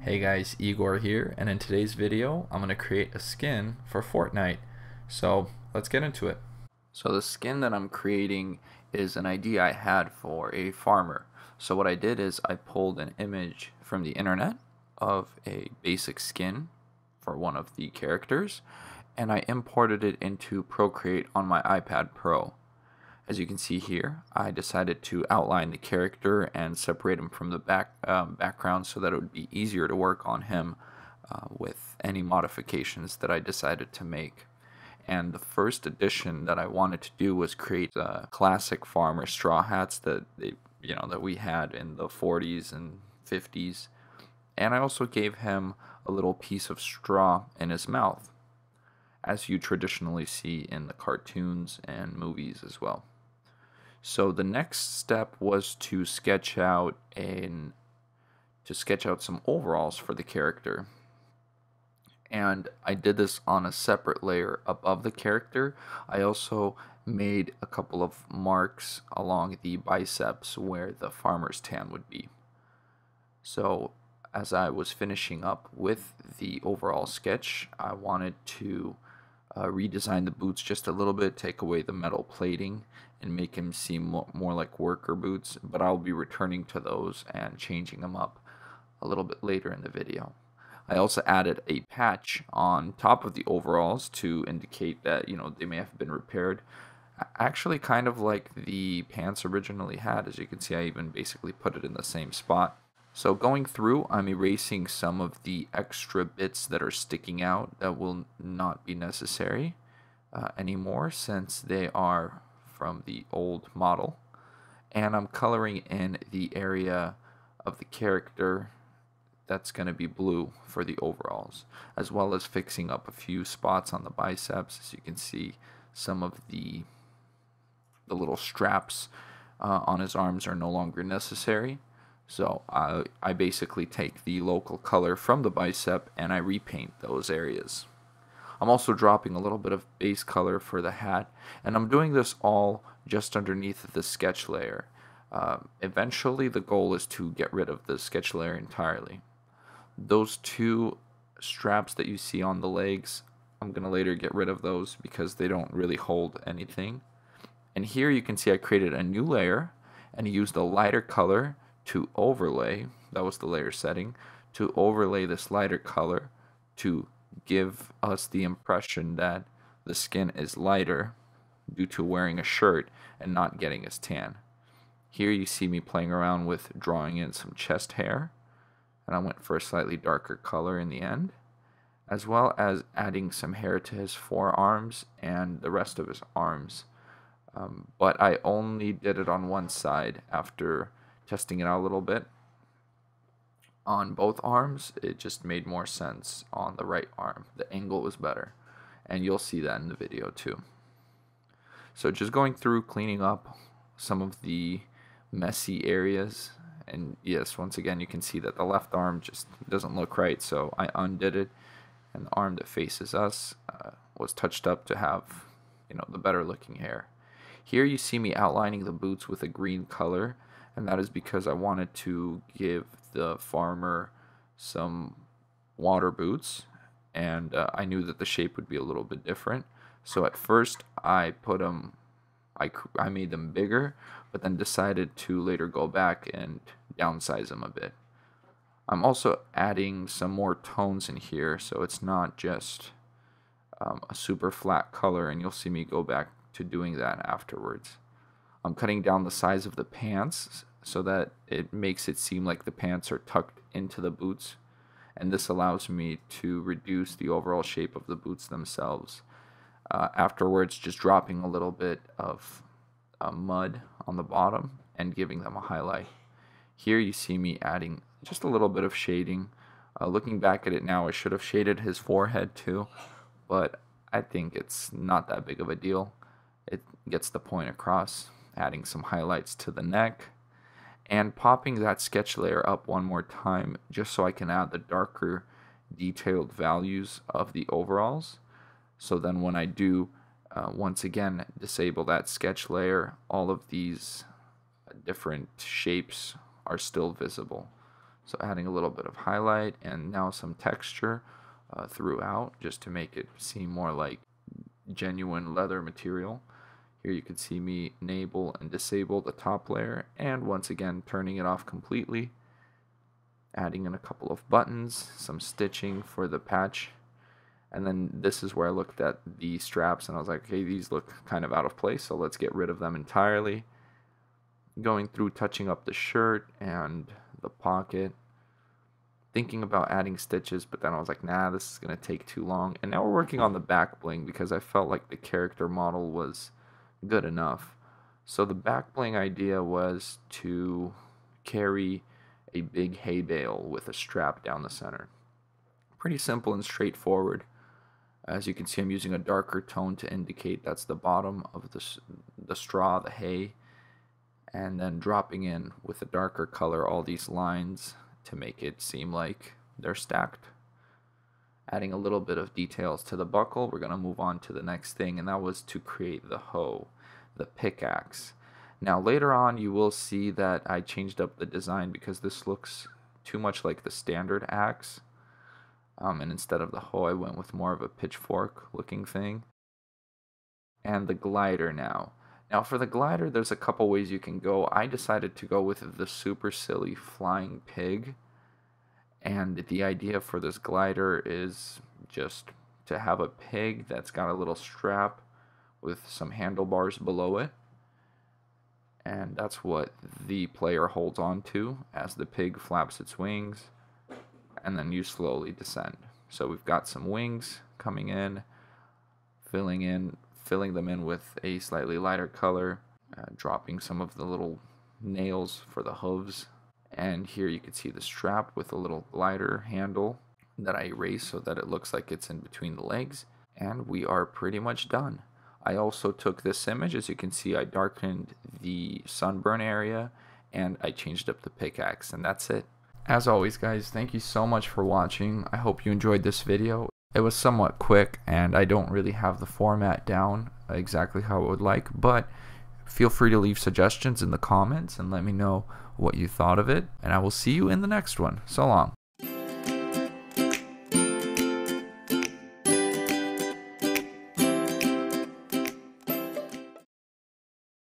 Hey guys, Igor here, and in today's video, I'm going to create a skin for Fortnite. So let's get into it. So the skin that I'm creating is an idea I had for a farmer. So what I did is I pulled an image from the internet of a basic skin for one of the characters, and I imported it into Procreate on my iPad Pro. As you can see here, I decided to outline the character and separate him from the background so that it would be easier to work on him with any modifications that I decided to make. And the first addition that I wanted to do was create classic farmer straw hats that that we had in the 40s and 50s. And I also gave him a little piece of straw in his mouth, as you traditionally see in the cartoons and movies as well. So the next step was to sketch out some overalls for the character. And I did this on a separate layer above the character. I also made a couple of marks along the biceps where the farmer's tan would be. So as I was finishing up with the overall sketch, I wanted to redesign the boots just a little bit, take away the metal plating, and make him seem more like worker boots, but I'll be returning to those and changing them up a little bit later in the video. I also added a patch on top of the overalls to indicate that, they may have been repaired. Actually, kind of like the pants originally had. As you can see, I even basically put it in the same spot. So going through, I'm erasing some of the extra bits that are sticking out that will not be necessary anymore since they are from the old model. And I'm coloring in the area of the character that's going to be blue for the overalls, as well as fixing up a few spots on the biceps. As you can see, some of the little straps on his arms are no longer necessary. So I basically take the local color from the bicep and I repaint those areas. I'm also dropping a little bit of base color for the hat, and I'm doing this all just underneath the sketch layer. Eventually the goal is to get rid of the sketch layer entirely. Those two straps that you see on the legs, I'm going to later get rid of those because they don't really hold anything. And here you can see I created a new layer and used a lighter color to overlay, that was the layer setting, to overlay this lighter color to give us the impression that the skin is lighter due to wearing a shirt and not getting as tan. Here you see me playing around with drawing in some chest hair, and I went for a slightly darker color in the end, as well as adding some hair to his forearms and the rest of his arms. But I only did it on one side after testing it out a little bit. On both arms, it just made more sense on the right arm. The angle was better, and you'll see that in the video too. So just going through, cleaning up some of the messy areas, and yes, once again you can see that the left arm just doesn't look right, so I undid it, and the arm that faces us was touched up to have the better looking hair. Here you see me outlining the boots with a green color, and that is because I wanted to give the farmer some water boots, and I knew that the shape would be a little bit different. So at first I made them bigger, but then decided to later go back and downsize them a bit. I'm also adding some more tones in here, so it's not just a super flat color, and you'll see me go back to doing that afterwards. I'm cutting down the size of the pants so that it makes it seem like the pants are tucked into the boots, and this allows me to reduce the overall shape of the boots themselves. Afterwards, just dropping a little bit of mud on the bottom and giving them a highlight. Here you see me adding just a little bit of shading. Looking back at it now, I should have shaded his forehead too, but I think it's not that big of a deal. It gets the point across. Adding some highlights to the neck and popping that sketch layer up one more time just so I can add the darker detailed values of the overalls. So then when I do once again disable that sketch layer, all of these different shapes are still visible. So adding a little bit of highlight and now some texture throughout, just to make it seem more like genuine leather material. Here you can see me enable and disable the top layer, and once again turning it off completely, adding in a couple of buttons, some stitching for the patch, and then this is where I looked at the straps and I was like, okay, these look kind of out of place, so let's get rid of them entirely. Going through, touching up the shirt and the pocket, thinking about adding stitches, but then I was like, nah, this is going to take too long. And now we're working on the back bling because I felt like the character model was good enough. So the back bling idea was to carry a big hay bale with a strap down the center. Pretty simple and straightforward. As you can see, I'm using a darker tone to indicate that's the bottom of the straw, the hay, and then dropping in with a darker color all these lines to make it seem like they're stacked. Adding a little bit of details to the buckle, we're going to move on to the next thing, and that was to create the hoe, the pickaxe. Now later on you will see that I changed up the design because this looks too much like the standard axe, and instead of the hoe I went with more of a pitchfork looking thing. And the glider now. Now for the glider, there's a couple ways you can go. I decided to go with the super silly flying pig. And the idea for this glider is just to have a pig that's got a little strap with some handlebars below it. And that's what the player holds on to as the pig flaps its wings. And then you slowly descend. So we've got some wings coming in, filling them in with a slightly lighter color, dropping some of the little nails for the hooves. And here you can see the strap with a little glider handle that I erased so that it looks like it's in between the legs. And we are pretty much done. I also took this image. As you can see, I darkened the sunburn area and I changed up the pickaxe, and that's it. As always, guys, thank you so much for watching. I hope you enjoyed this video. It was somewhat quick and I don't really have the format down exactly how I would like, but feel free to leave suggestions in the comments and let me know what you thought of it, and I will see you in the next one. So long.